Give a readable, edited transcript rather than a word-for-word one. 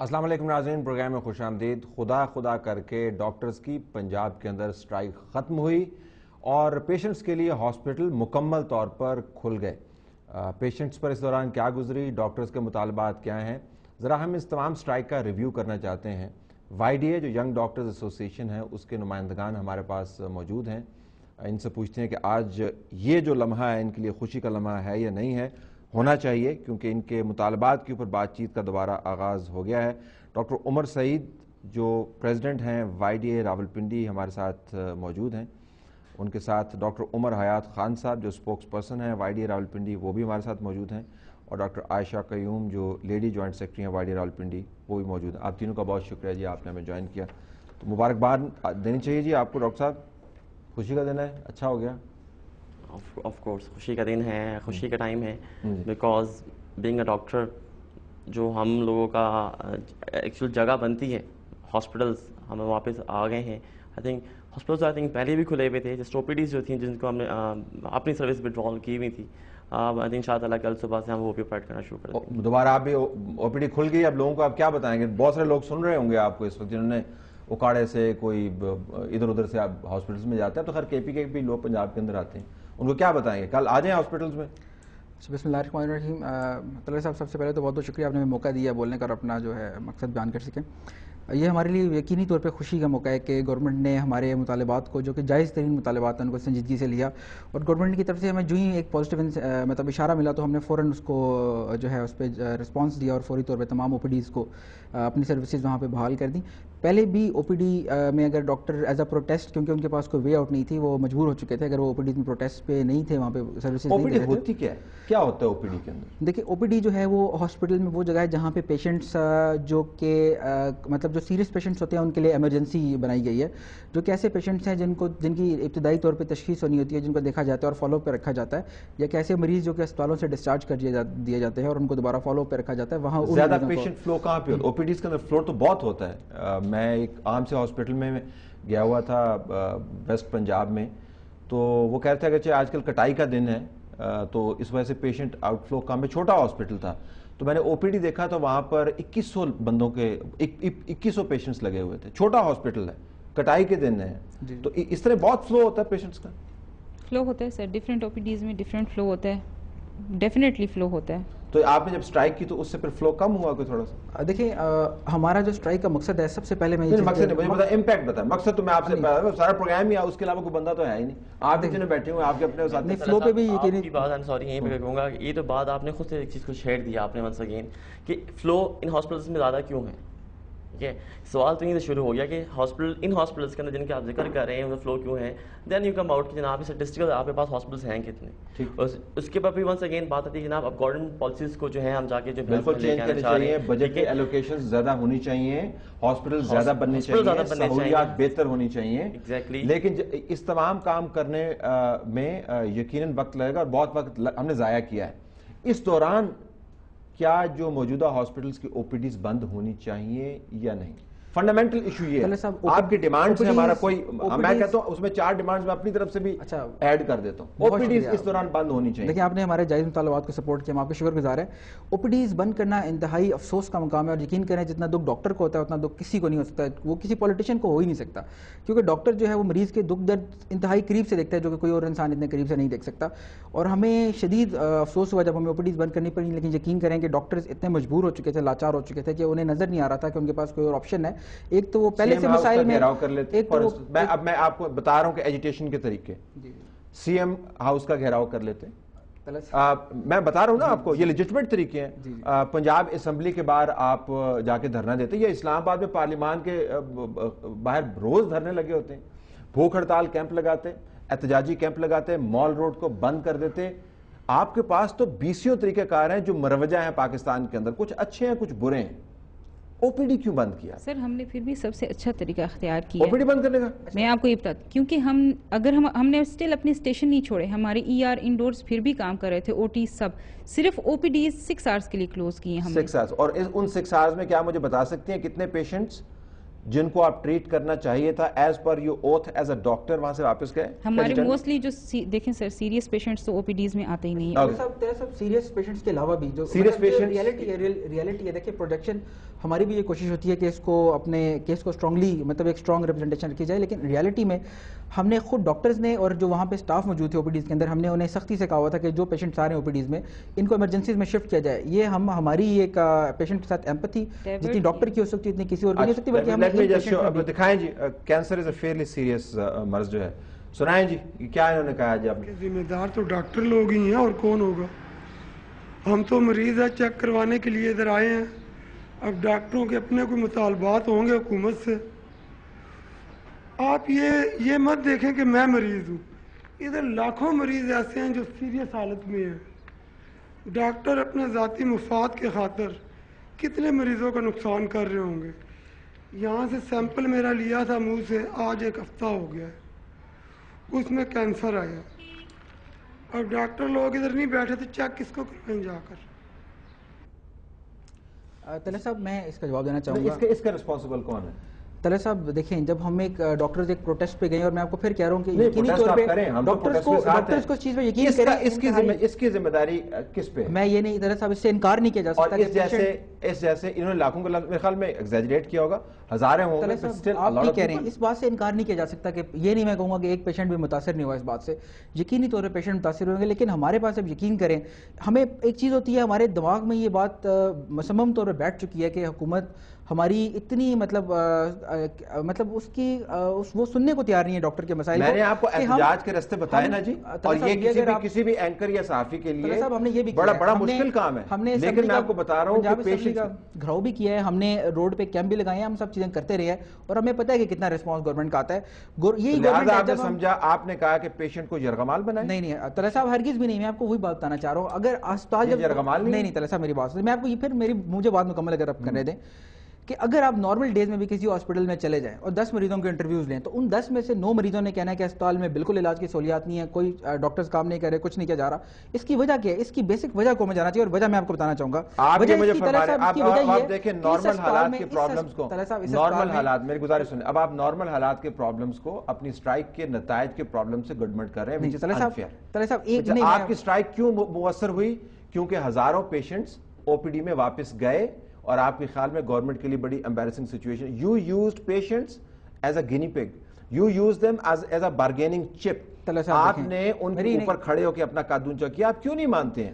السلام علیکم ناظرین، پروگرام میں خوش آمدید۔ خدا کر کے ڈاکٹرز کی پنجاب کے اندر سٹرائک ختم ہوئی اور پیشنٹس کے لیے ہاسپٹل مکمل طور پر کھل گئے۔ پیشنٹس پر اس دوران کیا گزری، ڈاکٹرز کے مطالبات کیا ہیں، ذرا ہم اس تمام سٹرائک کا ریویو کرنا چاہتے ہیں۔ YDA جو ینگ ڈاکٹرز ایسوسیشن ہے، اس کے نمائندگان ہمارے پاس موجود ہیں۔ ان سے پوچھتے ہیں کہ آج یہ جو لمحہ ہے ان کے لیے خوشی کا لمحہ ہے یا نہیں ہے، ہونا چاہیے کیونکہ ان کے مطالبات کے اوپر بات چیت کا دوبارہ آغاز ہو گیا ہے۔ ڈاکٹر عمر سعید جو پریزیڈنٹ ہیں YDA راولپنڈی ہمارے ساتھ موجود ہیں، ان کے ساتھ ڈاکٹر عمر حیات خان صاحب جو سپوکس پرسن ہیں YDA راولپنڈی، وہ بھی ہمارے ساتھ موجود ہیں، اور ڈاکٹر عائشہ قیوم جو لیڈی جوائنٹ سیکرٹری ہیں YDA راولپنڈی، وہ بھی موجود ہیں۔ آپ تینوں کا بہت شکریہ جی، آپ نے ہمیں جوائن کیا، تو مبارکباد دینی چاہیے جی آپ کو۔ ڈاکٹر صاحب، خوشی کا دن ہے، اچھا ہو گیا؟ آف کورس خوشی کا دن ہے، خوشی کا ٹائم ہے، بیکاز بینگ اے ڈاکٹر جو ہم لوگوں کا ایکچوئل جگہ بنتی ہے، ہاسپٹلس ہم واپس آ گئے ہیں۔ آئی تھنک پہلے بھی کھلے ہوئے تھے، جسٹ OPDs جو تھیں جن کو ہم نے اپنی سروس ودرال کی ہوئی تھی، ان شاء اللہ کل صبح سے ہم وہ بھی پرووائڈ کرنا شروع کر دیں گے۔ دوبارہ آپ بھی OPD کھل گئی، اب لوگوں کو آپ کیا بتائیں گے؟ بہت سارے لوگ سن رہے ہوں گے آپ کو اس وقت، جنہوں نے اکاڑے سے کوئی ادھر ادھر سے آپ ہاسپٹلس میں جاتے ہیں، تو خیر KP کے بھی لوگ پنجاب کے اندر آتے ہیں، ان کو کیا بتائیں گے؟ کل آ جائیں ہاسپٹلس میں؟ بسم اللہ الرحمن الرحیم۔ طلعت صاحب، سب سے پہلے تو بہت بہت شکریہ، آپ نے ہمیں موقع دیا بولنے کا اور اپنا جو ہے مقصد بیان کر سکیں۔ یہ ہمارے لیے یقینی طور پہ خوشی کا موقع ہے کہ گورنمنٹ نے ہمارے مطالبات کو، جو کہ جائز ترین مطالبات ہیں، ان کو سنجیدگی سے لیا، اور گورنمنٹ کی طرف سے ہمیں جو ہی ایک پازیٹیو مطلب اشارہ ملا تو ہم نے فوراً اس کو جو ہے اس پہ رسپانس دیا اور فوری طور پہ تمام OPDs کو اپنی سروسز وہاں پہ بحال کر دیں۔ پہلے بھی OPD میں اگر ڈاکٹر ایز اے پروٹیسٹ، کیونکہ ان کے پاس کوئی وے آؤٹ نہیں تھی، وہ مجبور ہو چکے تھے، اگر وہ OPD میں پروٹیسٹ پہ نہیں تھے، وہاں پہ سروسز نہیں دے رہے تھے۔ ہوتی کیا ہوتا ہے OPD کے اندر؟ دیکھیں، OPD جو ہے وہ ہاسپٹل میں وہ جگہ ہے جہاں پہ پیشنٹس جو کہ مطلب جو سیریس پیشنٹس ہوتے ہیں ان کے لیے ایمرجنسی بنائی گئی ہے، جو کہ ایسے پیشنٹس ہیں جن کی ابتدائی طور پہ تشخیص ہونی ہوتی ہے، جن کو دیکھا جاتا ہے اور فالو اپ پہ رکھا جاتا ہے، یا کہ ایسے مریض جو کہ اسپتالوں سے ڈسچارج کر دیے جاتے ہیں اور ان کو دوبارہ فالو اپ پہ رکھا جاتا ہے۔ وہاں زیادہ پیشنٹ فلو کہاں پہ ہوتا ہے؟ OPDs کے اندر فلو تو بہت ہوتا ہے۔ میں ایک عام سے ہاسپٹل میں گیا ہوا تھا ویسٹ پنجاب میں، تو وہ کہتے ہیں کہ آج کل کٹائی کا دن ہے تو اس وجہ سے پیشنٹ آؤٹ فلو کم ہے۔ چھوٹا ہاسپٹل تھا تو میں نے OPD دیکھا تو وہاں پر 2100 بندوں کے 2100 پیشنٹس لگے ہوئے تھے۔ چھوٹا ہاسپٹل ہے، کٹائی کے دن ہے، تو اس طرح بہت فلو ہوتا ہے پیشنٹس کا۔ فلو ہوتا ہے سر، ڈیفرنٹ OPDs میں ڈیفرنٹ فلو ہوتا ہے، ڈیفینیٹلی فلو ہوتا ہے۔ تو آپ نے جب سٹرائک کی تو اس سے پھر فلو کم ہوا کوئی تھوڑا سا؟ دیکھیں، ہمارا جو سٹرائک کا مقصد ہے، سب سے پہلے میں مقصد نہیں، مجھے بتا امپیکٹ بتا۔ مقصد تو میں آپ سے سارا پروگرام ہی ہے، اس کے علاوہ کوئی بندہ تو ہے ہی نہیں، آپ بھی جنہیں بیٹھے ہوئے آپ کے اپنے ساتھ فلو پہ بھی آپ کی بات سوری یہیں پہ کہوں گا، یہ تو بات آپ نے خود سے ایک چیز کو چھیڑ دیا آپ نے ونس اگین، کہ فلو ان ہاسپٹلس میں زیادہ کیوں ہے؟ ٹھیک ہے، سوال تو یہیں سے شروع ہو گیا کہ ان ہاسپٹلس کے اندر جن کے آپ ذکر کر رہے ہیں وہ فلو کیوں ہے، دین یو کم آؤٹ کہ جناب اسٹیٹسٹیکل آپ کے پاس ہاسپٹلس ہیں کتنے، اس کے بعد بھی ونس اگین بات آتی ہے جناب اب گورنمنٹ پالیسیز کو جو ہے ہم جا کے جو بالکل چینج کرنی چاہیے، بجٹ کے ایلوکیشن زیادہ ہونی چاہیے، ہاسپٹل زیادہ بننے چاہیے، سہولیات بہتر ہونی چاہیے، لیکن اس تمام کام کرنے میں یقیناً وقت لگے گا اور بہت وقت ہم نے ضائع کیا ہے۔ اس دوران کیا جو موجودہ ہاسپٹلس کی OPDs بند ہونی چاہیے یا نہیں؟ فنڈامنٹل ایشو یہ ہے، آپ کی ڈیمانڈ سے ہمارا کوئی، میں کہتا ہوں اس میں 4 ڈیمانڈز میں اپنی طرف سے بھی ایڈ کر دیتا ہوں۔ OPDs اس دوران بند ہونی چاہیے۔ دیکھیں، آپ نے ہمارے جائز مطالبات کو سپورٹ کیا، ہم آپ کے شکر گزار ہیں۔ OPDs بند کرنا انتہائی افسوس کا مقام ہے، اور یقین کریں جتنا دکھ ڈاکٹر کو ہوتا ہے اتنا دکھ کسی کو نہیں ہو سکتا، وہ کسی پولیٹیشین کو ہو ہی نہیں سکتا، کیونکہ ڈاکٹر جو ہے وہ مریض کے دکھ درد انتہائی قریب سے دیکھتا ہے، جو کہ کوئی اور انسان اتنے قریب سے نہیں دیکھ سکتا۔ اور ہمیں شدید افسوس ہوا جب ہمیں OPDs بند کرنی پڑی، لیکن یقین کریں کہ ڈاکٹرز اتنے مجبور ہو چکے تھے، لاچار ہو چکے تھے کہ انہیں نظر نہیں آ رہا تھا کہ ان کے پاس کوئی اور آپشن ہے۔ ایک تو وہ پہلے سے مسائل میں گھیراؤ کر لیتے ہیں، اب میں آپ کو بتا رہا ہوں کہ ایجیٹیشن کے طریقے، CM ہاؤس کا گھیراؤ کر لیتے ہیں، میں بتا رہا ہوں نا آپ کو، یہ لیجٹمیٹ طریقے ہیں۔ پنجاب اسمبلی کے باہر آپ جا کے دھرنا دیتے، یا اسلام آباد میں پارلیمان کے باہر روز دھرنے لگے ہوتے ہیں، بھوک ہڑتال کیمپ لگاتے، احتجاجی کیمپ لگاتے، مال روڈ کو بند کر دیتے۔ آپ کے پاس تو 20 طریقہ کار ہیں جو مروجہ ہیں پاکستان کے اندر، کچھ اچھے ہیں کچھ برے ہیں۔ OPD کیوں بند کیا؟ سر ہم نے پھر بھی سب سے اچھا طریقہ اختیار کیا۔ OPD بند کرنے کا میں آپ کو یہ بتا، کیونکہ ہم نے اسٹل اپنے اسٹیشن نہیں چھوڑے، ہمارے ER انڈورز پھر بھی کام کر رہے تھے، OT سب، صرف OPDs 6 آورس کے لیے کلوز کیے ہم نے۔ 6 آورس، اور ان 6 آورس میں کیا مجھے بتا سکتی ہیں کتنے پیشنٹس جن کو آپ ٹریٹ کرنا چاہیے تھا as per you oath as a doctor وہاں سے واپس گئے؟ ہمارے موسٹلی جو دیکھیں سر سیریس پیشنٹس تو OPDs میں آتے ہی نہیں ہیں۔ سب سیریس پیشنٹس کے علاوہ بھی جو سیریس پیشنٹ ریئلٹی ہے، دیکھیں پروجیکشن ہماری بھی یہ کوشش ہوتی ہے کہ اس کو اپنے کیس کو اسٹرانگلی مطلب ایک اسٹرانگ ریپرزنٹیشن رکھی جائے، لیکن ریالٹی میں ہم نے خود ڈاکٹرز نے اور جو وہاں پہ اسٹاف موجود تھے او پی ڈیز کے اندر، ہم نے انہیں سختی سے کہا ہوا تھا کہ جو پیشنٹس آ رہے ہیں او پی ڈیز میں ان کو ایمرجنسیز میں شفٹ کیا جائے. یہ ہماری ایک پیشنٹ کے ساتھ ایمپتھی جتنی ڈاکٹر کی ہو سکتی ہے اتنی کسی اور کی نہیں ہو سکتی، بلکہ ہم نے دکھائیں جی cancer is a fairly serious مرض جو ہے، سنائیں جی کیا انہوں نے کہا جی آپ نے. ذمہ دار تو ڈاکٹر لوگ ہی ہیں اور کون ہوگا. ہم تو مریض ہے چیک کروانے کے لیے ادھر آئے ہیں. اب ڈاکٹروں کے اپنے کوئی مطالبات ہوں گے حکومت سے. آپ یہ مت دیکھیں کہ میں مریض ہوں، ادھر لاکھوں مریض ایسے ہیں جو سیریس حالت میں ہیں. ڈاکٹر اپنے ذاتی مفاد کے خاطر کتنے مریضوں کا نقصان کر رہے ہوں گے. یہاں سے سیمپل میرا لیا تھا منہ سے، آج 1 ہفتہ ہو گیا ہے، اس میں کینسر آیا. اب ڈاکٹر لوگ ادھر نہیں بیٹھے تو چیک کس کو کروائیں جا کر. طلعت صاحب میں اس کا جواب دینا چاہوں گا. اس کا رسپانسبل کون ہے؟ طلعت صاحب دیکھیں، جب ہم ایک ڈاکٹرز ایک پروٹیسٹ پہ گئے اور میں آپ کو پھر کہہ رہا ہوں کہ یقینی طور پہ ڈاکٹرز کو اس چیز پہ یقین کریں. اس کی ذمہ داری کس پہ ہے؟ میں یہ نہیں طلعت صاحب اس سے انکار نہیں کیا جا سکتا. اس جیسے انہوں نے لاکھوں کو میرے خیال میں ایگزیجریٹ کیا ہوگا، ہزاریں ہوں گے. آپ نہیں کہہ رہے ہیں، اس بات سے انکار نہیں کیا جا سکتا کہ یہ نہیں میں کہوں گا کہ ایک پیشنٹ بھی متاثر نہیں ہوا اس بات سے. یقینی طور پہ پیشنٹ متاثر ہوئیں گے، لیکن ہمارے پاس اب یقین کریں، ہمیں ایک چیز ہوتی ہے ہمارے دماغ میں یہ بات مصمم طور پہ بیٹھ چکی ہے کہ حکومت ہماری اتنی مطلب اس کی وہ سننے کو تیار نہیں ہے ڈاکٹر کے مسائل کو. میں نے آپ کو احتجاج کے راستے بتائے نا جی، اور یہ کسی بھی اینکر یا صحافی کے لیے بڑا مشکل کام ہے. ہم نے لیکن میں آپ کو بتا رہا ہوں کہ پیشنٹ کا گھراؤ بھی کیا ہے، ہم نے روڈ پہ کیمپ بھی لگائے ہیں، ہم سب چیزیں کرتے رہے ہیں اور ہمیں پتہ ہے کہ کتنا رسپانس گورنمنٹ کا آتا ہے. لہٰذا آپ نے سمجھا، آپ نے کہا کہ پیشنٹ کو یرغمال بنائے. نہیں طلعت صاحب ہرگز بھی نہیں. میں آپ کو وہی بات بتانا چاہ رہا ہوں، اگر اسپتال یرغمال نہیں طلعت صاحب میری بات سنیں، میں آپ کو پھر مجھے بات مکمل اگر آپ کرنے دیں کہ اگر آپ نارمل ڈیز میں بھی کسی ہاسپٹل میں چلے جائیں اور 10 مریضوں کے انٹرویوز لیں تو ان 10 میں سے 9 مریضوں نے کہنا ہے کہ اسپتال میں بالکل علاج کی سہولیات نہیں ہے، کوئی ڈاکٹرز کام نہیں کر رہے، کچھ نہیں کیا جا رہا. اس کی وجہ کیا ہے؟ اس کی بیسک وجہ کو میں جانا چاہیے اور وجہ میں آپ کو بتانا چاہوں گا. آپ دیکھیں نارمل حالات کے پرابلمز کو، نارمل حالات، میری گزارش سنیں، اب آپ نارمل حالات کے پرابلمز کو اپنی اسٹرائک کے نتائج کے پرابلم سے گڈمنٹ کر رہے ہیں. آپ کی اسٹرائک کیوں مؤثر ہوئی؟ کیونکہ ہزاروں پیشنٹس او پی ڈی میں واپس گئے اور آپ کے خیال میں گورنمنٹ کے لیے بڑی embarrassing situation. You used patients as a guinea pig. You used them as a bargaining chip. آپ نے ان کے اوپر کھڑے ہو کے اپنا قد اونچا کیا. آپ کیوں نہیں مانتے ہیں